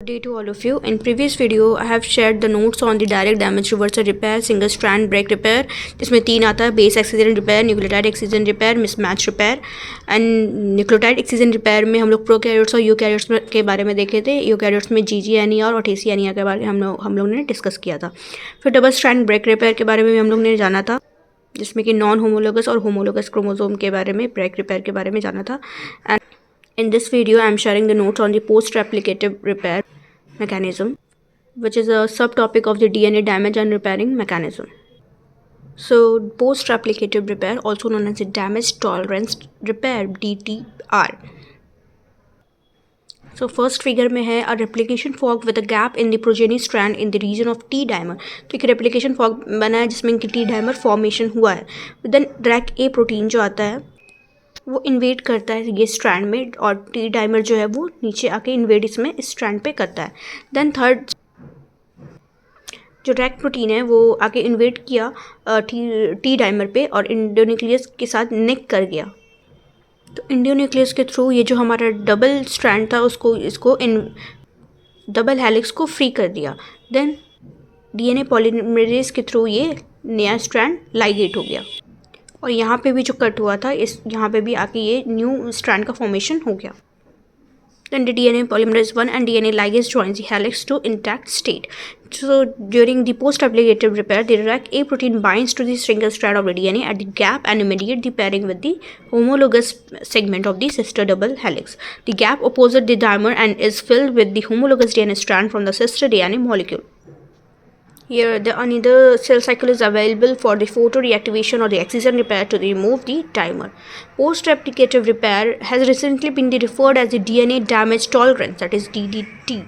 day to all of you. In previous video I have shared the notes on the direct damage reversal repair, single strand break repair, जिसमें 3 आता है: base excision repair, nucleotide excision repair, mismatch repair. And nucleotide excision repair में हम लोग prokaryotes और eukaryotes के बारे में देखे थे। यूकैरियोट्स में GGNER और TCNER के बारे में हम लोग ने डिस्कस किया था। फिर डबल स्ट्रैंड ब्रेक रिपेयर के बारे में भी हम लोग ने जाना था, जिसमें कि नॉन होमोलोगस और होमोलोगस क्रोमोसोम के बारे में, ब्रेक रिपेयर के बारे में जाना था। And in this video I am sharing the notes on the post-replicative repair mechanism, which is a subtopic of the DNA damage and repairing mechanism. So post-replicative repair, also known as the damage tolerance repair, DTR. So first figure में है a replication fork with a gap in the progeny strand in the region of T dimer. तो एक replication fork बना है जिसमें कि T dimer formation हुआ है। Then DRAC A प्रोटीन जो आता है वो इन्वेड करता है ये स्ट्रैंड में, और टी डाइमर जो है वो नीचे आके इन्वेड इसमें इस स्ट्रैंड पे करता है। देन थर्ड जो रैक प्रोटीन है वो आके इन्वेड किया टी डाइमर पे और इंडोन्यूक्लियस के साथ निक कर गया। तो इंडोन्यूक्लियस के थ्रू ये जो हमारा डबल स्ट्रैंड था इसको डबल हेलिक्स को फ्री कर दिया। देन DNA पॉलीमरेज के थ्रू ये नया स्ट्रैंड लाइगेट हो गया, और यहाँ पे भी जो कट हुआ था यहाँ पे भी आके ये न्यू स्ट्रैंड का फॉर्मेशन हो गया। Then the DNA polymerase 1 and DNA ligase joins the helix to intact state. So during the post-replicative repair, the RAC A protein binds to the single strand of the DNA at the gap and mediates the pairing with the homologous segment of the sister double helix. The gap opposite the dimer and is filled with the homologous DNA strand from the sister DNA molecule. Here, the another cell cycle is available for the photoreactivation or the excision repair to remove the dimer. Post-replicative repair has recently been referred as the DNA damage tolerance, that is DDT.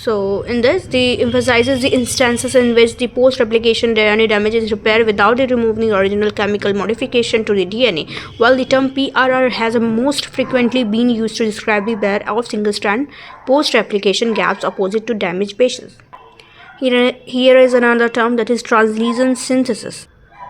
So, in this, they emphasizes the instances in which the post-replication DNA damage is repaired without removing the original chemical modification to the DNA, while the term PRR has most frequently been used to describe the repair of single-strand post-replication gaps opposite to damaged patients. Here is another term, that is translesion synthesis,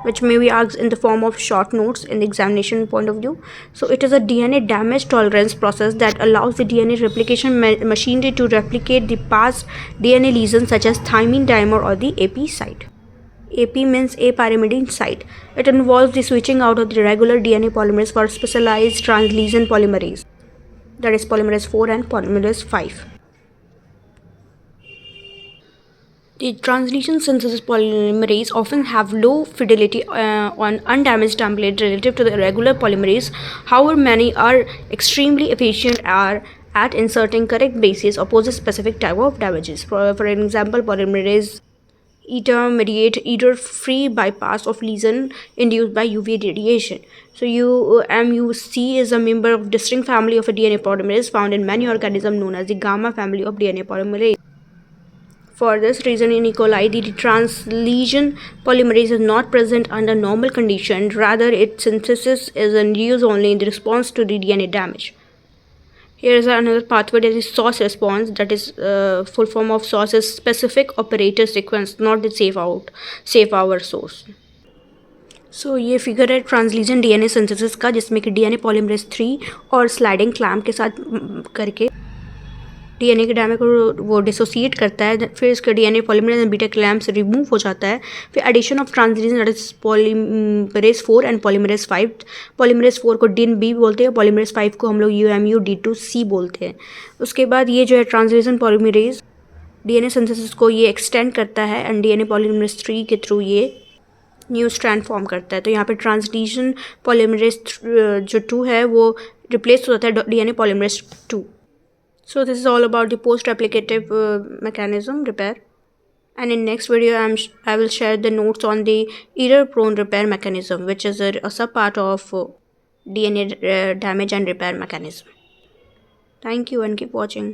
which may be asked in the form of short notes in the examination point of view. So it is a DNA damage tolerance process that allows the DNA replication machinery to replicate the past DNA lesions such as thymine dimer or the AP site. AP means apyrimidine site. It involves the switching out of the regular DNA polymerase for specialized translesion polymerase, that is polymerase 4 and polymerase 5. The translesion synthesis polymerase often have low fidelity on undamaged template relative to the regular polymerase. However, many are extremely efficient at inserting correct bases opposite specific type of damages. For example, polymerase eta mediate either free bypass of lesion induced by UV radiation. So MUC is a member of distinct family of a DNA polymerase found in many organisms known as the gamma family of DNA polymerase. For this reason, in E. coli, the translesion polymerase is not present under normal conditions. Rather, its synthesis is induced only in the response to the DNA damage. Here is another pathway, that is SOS response, that is full form of SOS is specific operator sequence, not the safe hour source. So ये figure है ट्रांसलीजन DNA synthesis का, जिसमें कि DNA polymerase 3 और sliding clamp के साथ करके DNA के डायमर को वो डिसोसिएट करता है। फिर इसका DNA polymerase and beta clamp से रिमूव हो जाता है। फिर addition of translesion, that is polymerase 4 and polymerase 5। Polymerase 4 को DIN-B बोलते हैं, पॉलीमरेज 5 को हम लोग UMU-D2C बोलते हैं। उसके बाद ये जो है ट्रांसलीजन पॉलीमरेज DNA सिंथेसिस को ये एक्सटेंड करता है एंड DNA पॉलीमरेज 3 के थ्रू ये न्यू स्ट्रैंड फॉर्म करता है। तो यहाँ पे ट्रांसलीजन पॉलीमरेज जो 2 है वो रिप्लेस हो जाता है DNA polymerase 2। So this is all about the post-replicative mechanism repair, and in next video I will share the notes on the error-prone repair mechanism, which is a subpart of DNA damage and repair mechanism. Thank you and keep watching.